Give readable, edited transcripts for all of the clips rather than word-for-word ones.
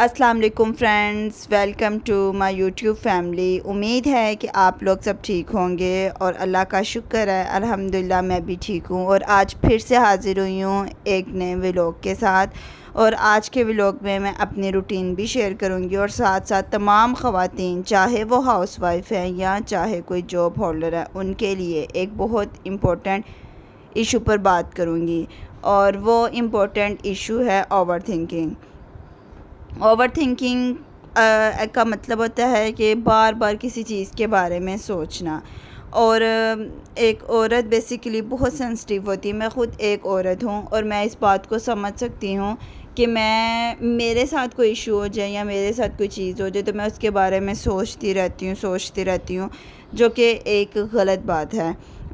السلام علیکم friends, welcome to my YouTube family. امید ہے کہ آپ لوگ سب ٹھیک ہوں گے اور اللہ کا شکر ہے الحمدللہ میں بھی ٹھیک ہوں، اور آج پھر سے حاضر ہوئی ہوں ایک نئے ولاگ کے ساتھ۔ اور آج کے ولاگ میں اپنی روٹین بھی شیئر کروں گی، اور ساتھ ساتھ تمام خواتین چاہے وہ ہاؤس وائف ہیں یا چاہے کوئی جاب ہولڈر ہے ان کے لیے ایک بہت امپورٹنٹ ایشو پر بات کروں گی، اور وہ امپورٹنٹ ایشو ہے اوور تھنکنگ۔ اوور تھنکنگ کا مطلب ہوتا ہے کہ بار بار کسی چیز کے بارے میں سوچنا، اور ایک عورت بیسیکلی بہت سینسٹیو ہوتی ہے۔ میں خود ایک عورت ہوں اور میں اس بات کو سمجھ سکتی ہوں کہ میرے ساتھ کوئی ایشو ہو جائے یا میرے ساتھ کوئی چیز ہو جائے تو میں اس کے بارے میں سوچتی رہتی ہوں، جو کہ ایک غلط بات ہے۔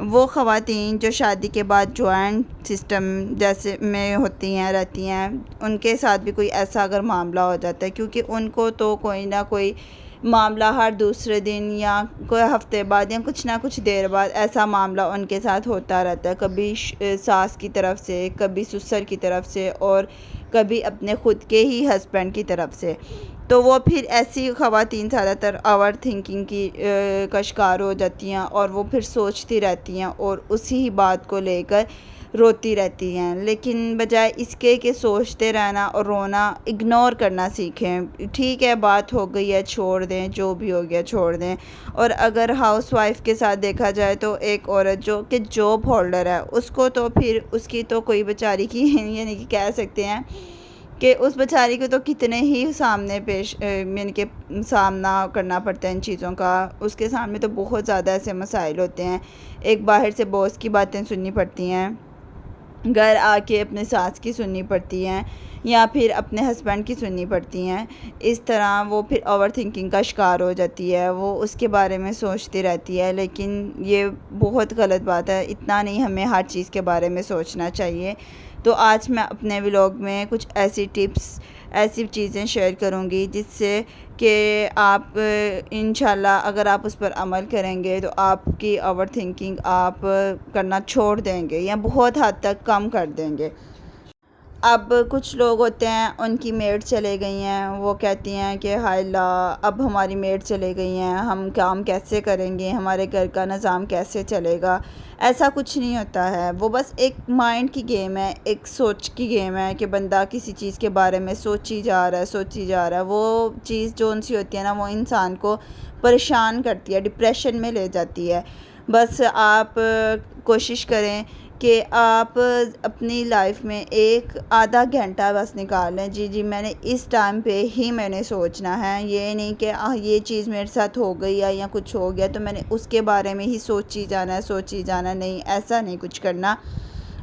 وہ خواتین جو شادی کے بعد جوائنٹ سسٹم جیسے میں رہتی ہیں، ان کے ساتھ بھی کوئی ایسا اگر معاملہ ہو جاتا ہے، کیونکہ ان کو تو کوئی نہ کوئی معاملہ ہر دوسرے دن یا کوئی ہفتے بعد یا کچھ نہ کچھ دیر بعد ایسا معاملہ ان کے ساتھ ہوتا رہتا ہے، کبھی ساس کی طرف سے، کبھی سسر کی طرف سے، اور کبھی اپنے خود کے ہی ہسبینڈ کی طرف سے۔ تو وہ پھر ایسی خواتین زیادہ تر اوور تھنکنگ کا شکار ہو جاتی ہیں، اور وہ پھر سوچتی رہتی ہیں اور اسی بات کو لے کر روتی رہتی ہیں، لیکن بجائے اس کے کہ سوچتے رہنا اور رونا، اگنور کرنا سیکھیں۔ ٹھیک ہے، بات ہو گئی ہے، چھوڑ دیں، جو بھی ہو گیا چھوڑ دیں۔ اور اگر ہاؤس وائف کے ساتھ دیکھا جائے تو ایک عورت جو کہ جاب ہولڈر ہے، اس کو تو پھر اس کی تو کوئی بیچاری کی یعنی کہ کہہ سکتے ہیں کہ اس بیچاری کو تو کتنے ہی یعنی کہ سامنا کرنا پڑتا ہے ان چیزوں کا۔ اس کے سامنے تو بہت زیادہ ایسے مسائل ہوتے ہیں، ایک باہر سے باس کی باتیں سننی پڑتی ہیں، گھر آ کے اپنے ساس کی سننی پڑتی ہیں، یا پھر اپنے ہسبینڈ کی سننی پڑتی ہیں۔ اس طرح وہ پھر اوور تھنکنگ کا شکار ہو جاتی ہے، وہ اس کے بارے میں سوچتی رہتی ہے، لیکن یہ بہت غلط بات ہے۔ اتنا نہیں، ہمیں ہر چیز کے بارے میں سوچنا چاہیے۔ تو آج میں اپنے ولاگ میں کچھ ایسی ٹپس، ایسی چیزیں شیئر کروں گی جس سے کہ آپ انشاءاللہ اگر آپ اس پر عمل کریں گے تو آپ کی اوور تھنکنگ آپ کرنا چھوڑ دیں گے یا بہت حد تک کم کر دیں گے۔ اب کچھ لوگ ہوتے ہیں، ان کی میڈ چلے گئی ہیں، وہ کہتی ہیں کہ ہائے اللہ، اب ہماری میڈ چلے گئی ہیں، ہم کام کیسے کریں گے، ہمارے گھر کا نظام کیسے چلے گا۔ ایسا کچھ نہیں ہوتا ہے، وہ بس ایک مائنڈ کی گیم ہے، ایک سوچ کی گیم ہے کہ بندہ کسی چیز کے بارے میں سوچی جا رہا ہے۔ وہ چیز جون سی ہوتی ہے نا، وہ انسان کو پریشان کرتی ہے، ڈپریشن میں لے جاتی ہے۔ بس آپ کوشش کریں کہ آپ اپنی لائف میں ایک آدھا گھنٹہ بس نکال لیں، جی میں نے اس ٹائم پہ ہی میں نے سوچنا ہے، یہ نہیں کہ یہ چیز میرے ساتھ ہو گئی ہے یا کچھ ہو گیا تو میں نے اس کے بارے میں ہی سوچی جانا، نہیں، ایسا نہیں کچھ کرنا۔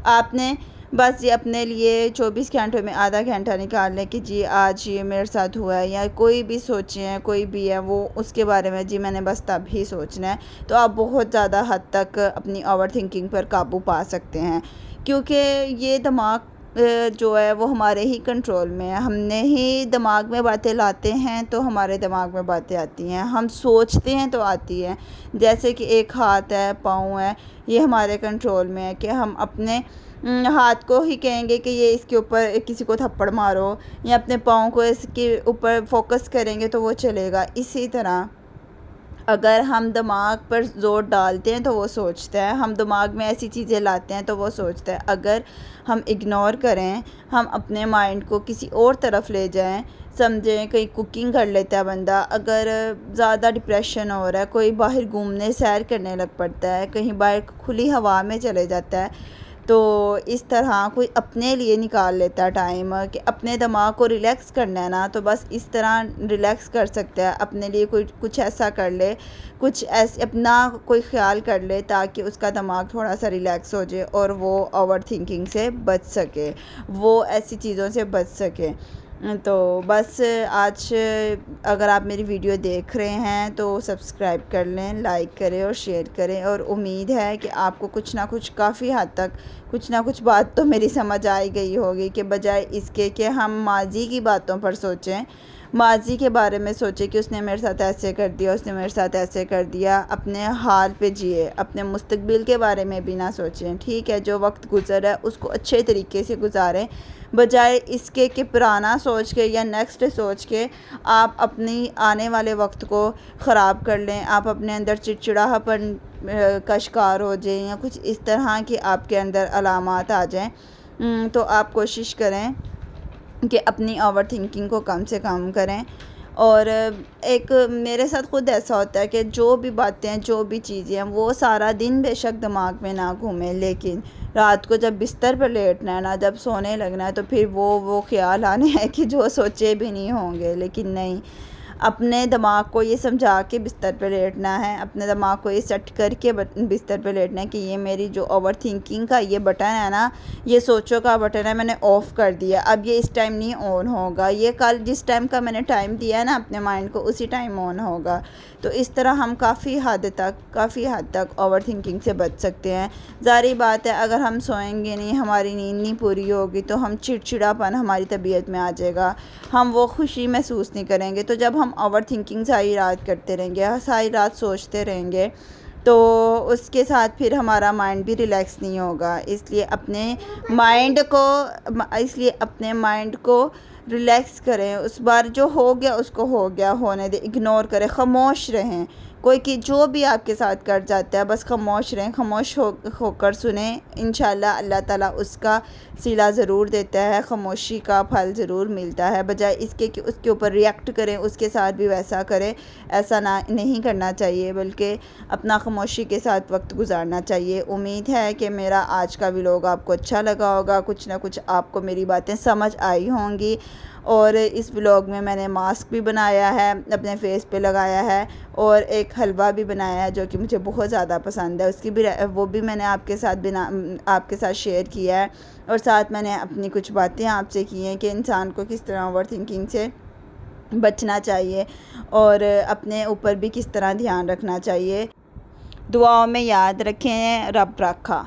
آپ نے بس یہ اپنے لیے 24 گھنٹوں میں آدھا گھنٹہ نکال لیں کہ جی آج یہ میرے ساتھ ہوا ہے، یا کوئی بھی سوچیں، کوئی بھی ہے وہ اس کے بارے میں جی میں نے بس تب ہی سوچنا ہے، تو آپ بہت زیادہ حد تک اپنی اوور تھنکنگ پر قابو پا سکتے ہیں۔ کیونکہ یہ دماغ جو ہے وہ ہمارے ہی کنٹرول میں ہے، ہم نے ہی دماغ میں باتیں لاتے ہیں تو ہمارے دماغ میں باتیں آتی ہیں، ہم سوچتے ہیں تو آتی ہیں۔ جیسے کہ ایک ہاتھ ہے، پاؤں ہے، یہ ہمارے کنٹرول میں ہے کہ ہم اپنے ہاتھ کو ہی کہیں گے کہ یہ اس کے اوپر کسی کو تھپڑ مارو، یا اپنے پاؤں کو اس کے اوپر فوکس کریں گے تو وہ چلے گا۔ اسی طرح اگر ہم دماغ پر زور ڈالتے ہیں تو وہ سوچتا ہے، ہم دماغ میں ایسی چیزیں لاتے ہیں تو وہ سوچتا ہے۔ اگر ہم اگنور کریں، ہم اپنے مائنڈ کو کسی اور طرف لے جائیں، سمجھیں کہیں کوکنگ کر لیتا ہے بندہ، اگر زیادہ ڈپریشن ہو رہا ہے، کوئی باہر گھومنے سیر کرنے لگ پڑتا ہے، کہیں باہر کھلی ہوا میں چلے جاتا ہے، تو اس طرح کوئی اپنے لیے نکال لیتا ہے ٹائم کہ اپنے دماغ کو ریلیکس کرنا ہے نا، تو بس اس طرح ریلیکس کر سکتا ہے، اپنے لیے کچھ ایسا کر لے، کچھ ایسے اپنا کوئی خیال کر لے تاکہ اس کا دماغ تھوڑا سا ریلیکس ہو جائے اور وہ اوور تھنکنگ سے بچ سکے، وہ ایسی چیزوں سے بچ سکے۔ تو بس آج اگر آپ میری ویڈیو دیکھ رہے ہیں تو سبسکرائب کر لیں، لائک کریں اور شیئر کریں، اور امید ہے کہ آپ کو کچھ نہ کچھ کافی حد تک کچھ نہ کچھ بات تو میری سمجھ آئی گئی ہوگی کہ بجائے اس کے کہ ہم ماضی کی باتوں پر سوچیں، ماضی کے بارے میں سوچیں کہ اس نے میرے ساتھ ایسے کر دیا، اس نے میرے ساتھ ایسے کر دیا، اپنے حال پہ جیے، اپنے مستقبل کے بارے میں بھی نہ سوچیں، ٹھیک ہے؟ جو وقت گزر ہے اس کو اچھے طریقے سے گزاریں، بجائے اس کے کہ پرانا سوچ کے یا نیکسٹ سوچ کے آپ اپنی آنے والے وقت کو خراب کر لیں، آپ اپنے اندر چڑچڑاہٹ کا شکار ہو جائیں یا کچھ اس طرح کے آپ کے اندر علامات آ جائیں۔ تو آپ کوشش کریں کہ اپنی اوور تھنکنگ کو کم سے کم کریں۔ اور ایک میرے ساتھ خود ایسا ہوتا ہے کہ جو بھی باتیں ہیں، جو بھی چیزیں ہیں، وہ سارا دن بے شک دماغ میں نہ گھومیں، لیکن رات کو جب بستر پر لیٹنا ہے نا، جب سونے لگنا ہے، تو پھر وہ خیال آنے ہیں کہ جو سوچے بھی نہیں ہوں گے، لیکن نہیں، اپنے دماغ کو یہ سمجھا کے بستر پہ لیٹنا ہے، اپنے دماغ کو یہ سیٹ کر کے بستر پہ لیٹنا ہے کہ یہ میری جو اوور تھنکنگ کا یہ بٹن ہے نا، یہ سوچوں کا بٹن ہے، میں نے آف کر دیا، اب یہ اس ٹائم نہیں آن ہوگا، یہ کل جس ٹائم کا میں نے ٹائم دیا ہے نا اپنے مائنڈ کو، اسی ٹائم آن ہوگا۔ تو اس طرح ہم کافی حد تک اوور تھنکنگ سے بچ سکتے ہیں۔ ظاہری بات ہے اگر ہم سوئیں گے نہیں، ہماری نیند نہیں پوری ہوگی، تو ہم چڑچڑاپن ہماری طبیعت میں آ جائے گا، ہم وہ خوشی محسوس نہیں کریں گے۔ تو جب ہم اوور تھنکنگ ساری رات کرتے رہیں گے، ساری رات سوچتے رہیں گے، تو اس کے ساتھ پھر ہمارا مائنڈ بھی ریلیکس نہیں ہوگا۔ اس لیے اپنے مائنڈ کو ریلیکس کریں، اس بار جو ہو گیا اس کو ہو گیا ہونے دیں، اگنور کریں، خاموش رہیں۔ کوئی کہ جو بھی آپ کے ساتھ کر جاتا ہے بس خاموش رہیں، خاموش ہو کر سنیں، انشاءاللہ اللہ تعالیٰ اس کا صلہ ضرور دیتا ہے، خاموشی کا پھل ضرور ملتا ہے، بجائے اس کے کہ اس کے اوپر ریئیکٹ کریں، اس کے ساتھ بھی ویسا کریں۔ ایسا نہیں کرنا چاہیے، بلکہ اپنا خاموشی کے ساتھ وقت گزارنا چاہیے۔ امید ہے کہ میرا آج کا ولاگ آپ کو اچھا لگا ہوگا، کچھ نہ کچھ آپ کو میری باتیں سمجھ آئی ہوں گی۔ اور اس ولاگ میں میں نے ماسک بھی بنایا ہے، اپنے فیس پہ لگایا ہے، اور ایک حلوہ بھی بنایا ہے جو کہ مجھے بہت زیادہ پسند ہے، وہ بھی میں نے آپ کے ساتھ شیئر کیا ہے، اور ساتھ میں نے اپنی کچھ باتیں آپ سے کی ہیں کہ انسان کو کس طرح اوور تھنکنگ سے بچنا چاہیے اور اپنے اوپر بھی کس طرح دھیان رکھنا چاہیے۔ دعاؤں میں یاد رکھیں، رب رکھا۔